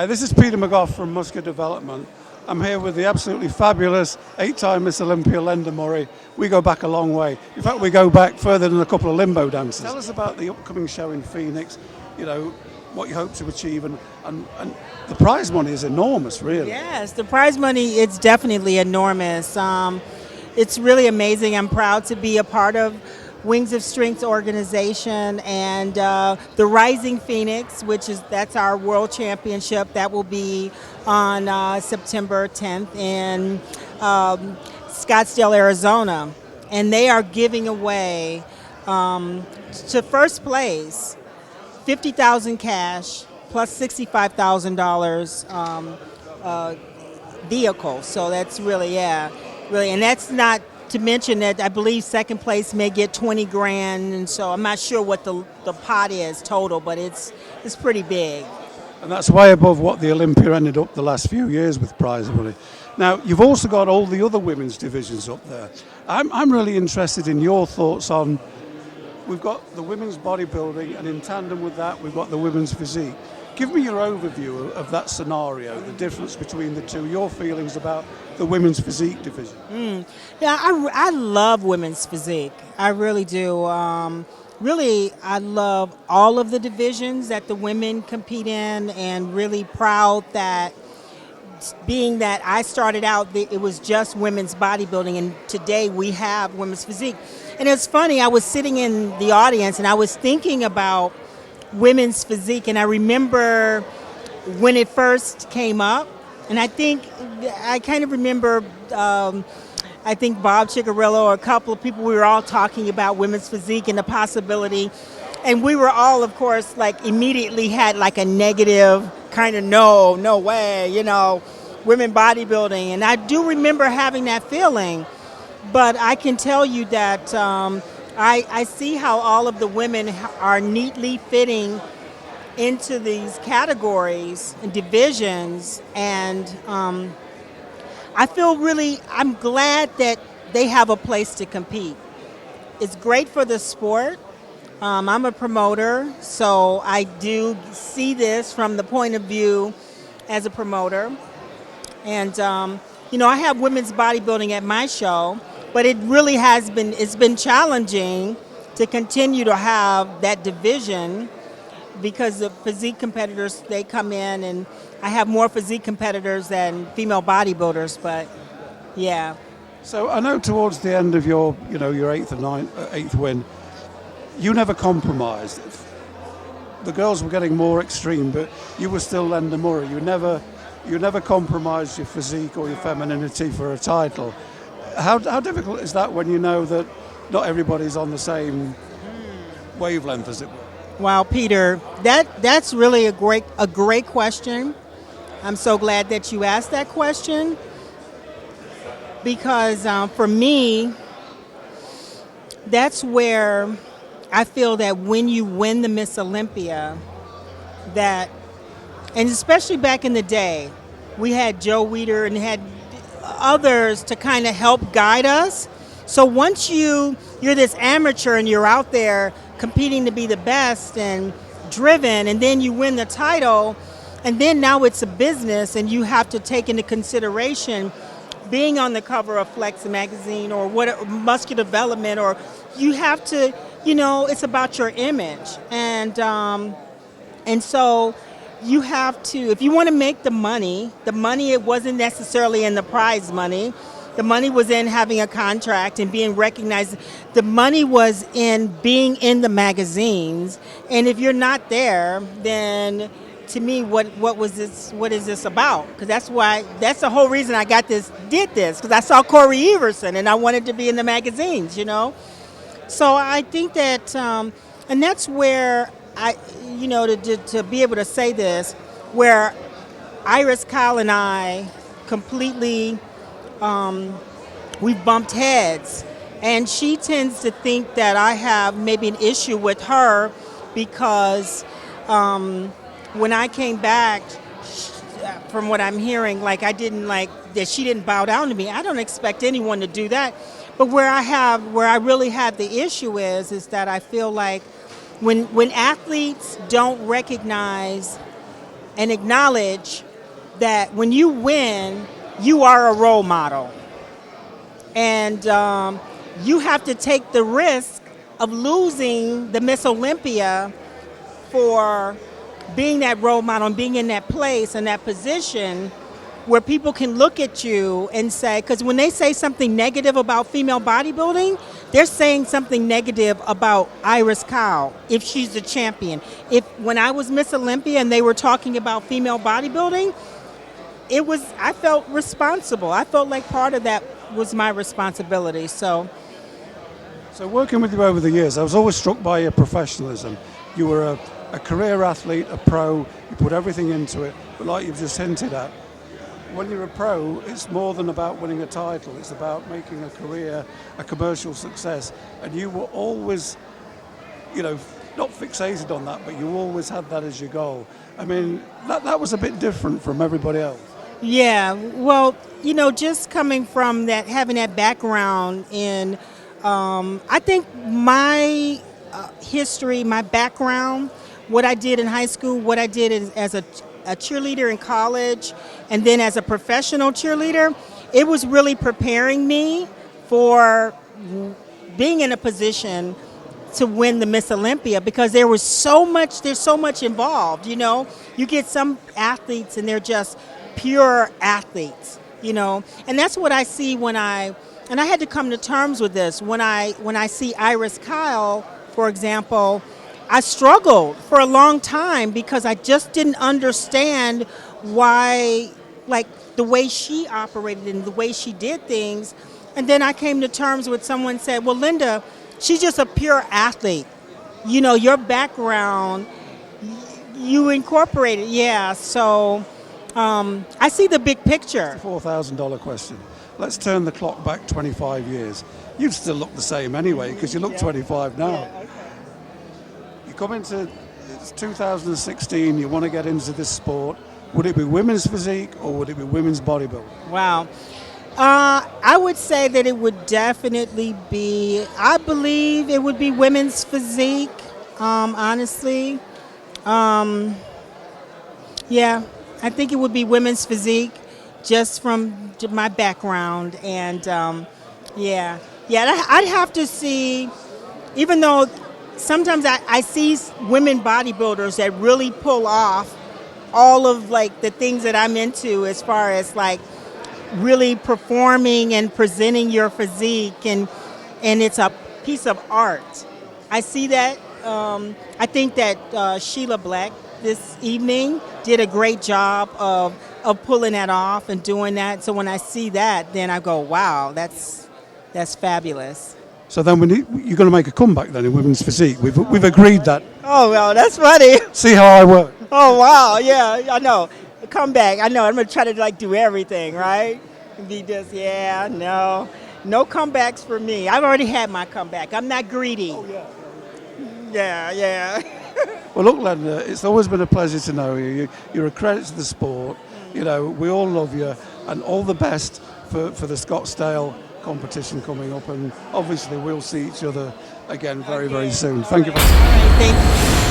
Hi, this is Peter McGough from Musket Development. I'm here with the absolutely fabulous 8-time Miss Olympia, Lenda Murray. We go back a long way. In fact, we go back further than a couple of limbo dancers. Tell us about the upcoming show in Phoenix, you know, what you hope to achieve, and the prize money is enormous, really. Yes, the prize money is definitely enormous. It's really amazing. I'm proud to be a part of Wings of Strength organization and the Rising Phoenix, that's our world championship. That will be on September 10th in Scottsdale, Arizona, and they are giving away to first place 50,000 cash plus $65,000 vehicle. So that's really, and that's not to mention that I believe second place may get 20 grand, and so I'm not sure what the pot is total, but it's pretty big. And that's way above what the Olympia ended up the last few years with prize money. Now, you've also got all the other women's divisions up there. I'm really interested in your thoughts on, we've got the women's bodybuilding, and in tandem with that, we've got the women's physique. Give me your overview of that scenario, the difference between the two, your feelings about the women's physique division. Yeah, I love women's physique. I really do. Really, I love all of the divisions that the women compete in, and really proud that being that I started out, it was just women's bodybuilding, and today we have women's physique. And it's funny, I was sitting in the audience and I was thinking about women's physique, and I remember when it first came up, and I kind of remember I think Bob Chicarillo or a couple of people, we were all talking about women's physique and the possibility, and we were all, of course, like immediately had like a negative kind of no way, women bodybuilding. And I do remember having that feeling, but I can tell you that I see how all of the women are neatly fitting into these categories and divisions, and I'm glad that they have a place to compete. It's great for the sport. I'm a promoter, so I do see this from the point of view as a promoter. And, I have women's bodybuilding at my show, but it really it's been challenging to continue to have that division because the physique competitors, they come in, and I have more physique competitors than female bodybuilders, but yeah. So I know towards the end of your eighth win, you never compromised. The girls were getting more extreme, but you were still Lenda Murray. You never compromised your physique or your femininity for a title. How difficult is that when you know that not everybody's on the same wavelength, as it were? Wow, Peter, that's really a great question. I'm so glad that you asked that question, because for me, that's where I feel that when you win the Miss Olympia, and especially back in the day, we had Joe Weider and had others to kind of help guide us. So once you're this amateur and you're out there competing to be the best and driven, and then you win the title, and then now it's a business, and you have to take into consideration being on the cover of Flex magazine or Musket Development, or you have to, it's about your image, and so you have to, if you want to make the money, it wasn't necessarily in the prize money. The money was in having a contract and being recognized. The money was in being in the magazines. And if you're not there, then to me, what is this about? Because that's the whole reason I did this, because I saw Corey Everson and I wanted to be in the magazines, So I think that, and that's where to be able to say this, where Iris Kyle and I completely, we've bumped heads, and she tends to think that I have maybe an issue with her because when I came back, from what I'm hearing, like I didn't like that she didn't bow down to me. I don't expect anyone to do that, but where I really have the issue is that I feel like when athletes don't recognize and acknowledge that when you win, you are a role model. And you have to take the risk of losing the Miss Olympia for being that role model and being in that place and that position where people can look at you and say, because when they say something negative about female bodybuilding, they're saying something negative about Iris Kyle if she's the champion. If when I was Miss Olympia and they were talking about female bodybuilding, I felt responsible. I felt like part of that was my responsibility. So working with you over the years, I was always struck by your professionalism. You were a career athlete, a pro, you put everything into it, but like you've just hinted at, when you're a pro, it's more than about winning a title, it's about making a career, a commercial success, and you were always, not fixated on that, but you always had that as your goal. I mean, that was a bit different from everybody else. yeah, well, just coming from that, having that background in, I think my history, my background, what I did in high school, what I did as a cheerleader in college, and then as a professional cheerleader, it was really preparing me for being in a position to win the Miss Olympia, because there's so much involved. You get some athletes and they're just pure athletes, and that's what I see and I had to come to terms with this when I see Iris Kyle, for example. I struggled for a long time because I just didn't understand why, like the way she operated and the way she did things. And then I came to terms with someone said, well, Lenda, she's just a pure athlete. Your background, you incorporated. Yeah, so I see the big picture. It's a $4,000 question. Let's turn the clock back 25 years. You still look the same anyway, because you look 25 now. Yeah, okay. You come into, it's 2016, you want to get into this sport. Would it be women's physique or would it be women's bodybuilding? Wow. I would say that it would definitely be, I believe it would be women's physique, honestly. Yeah, I think it would be women's physique just from my background. And yeah, I'd have to see, even though sometimes I see women bodybuilders that really pull off all of like the things that I'm into as far as like really performing and presenting your physique, and it's a piece of art. I see that. I think that Sheila Black this evening did a great job of pulling that off and doing that. So when I see that, then I go, wow, that's fabulous. So then you're going to make a comeback then in women's physique. We've agreed that. Oh, well, that's funny. See how I work. Oh, wow, yeah, I know. Come back. I know. I'm going to try to like do everything, right? Be just, no comebacks for me. I've already had my comeback. I'm not greedy. Oh, yeah. Yeah. Well, look, Lenda, it's always been a pleasure to know you. You're a credit to the sport. We all love you, and all the best for the Scottsdale competition coming up. And obviously, we'll see each other again very, very soon. Thank you very much. All right, thank you.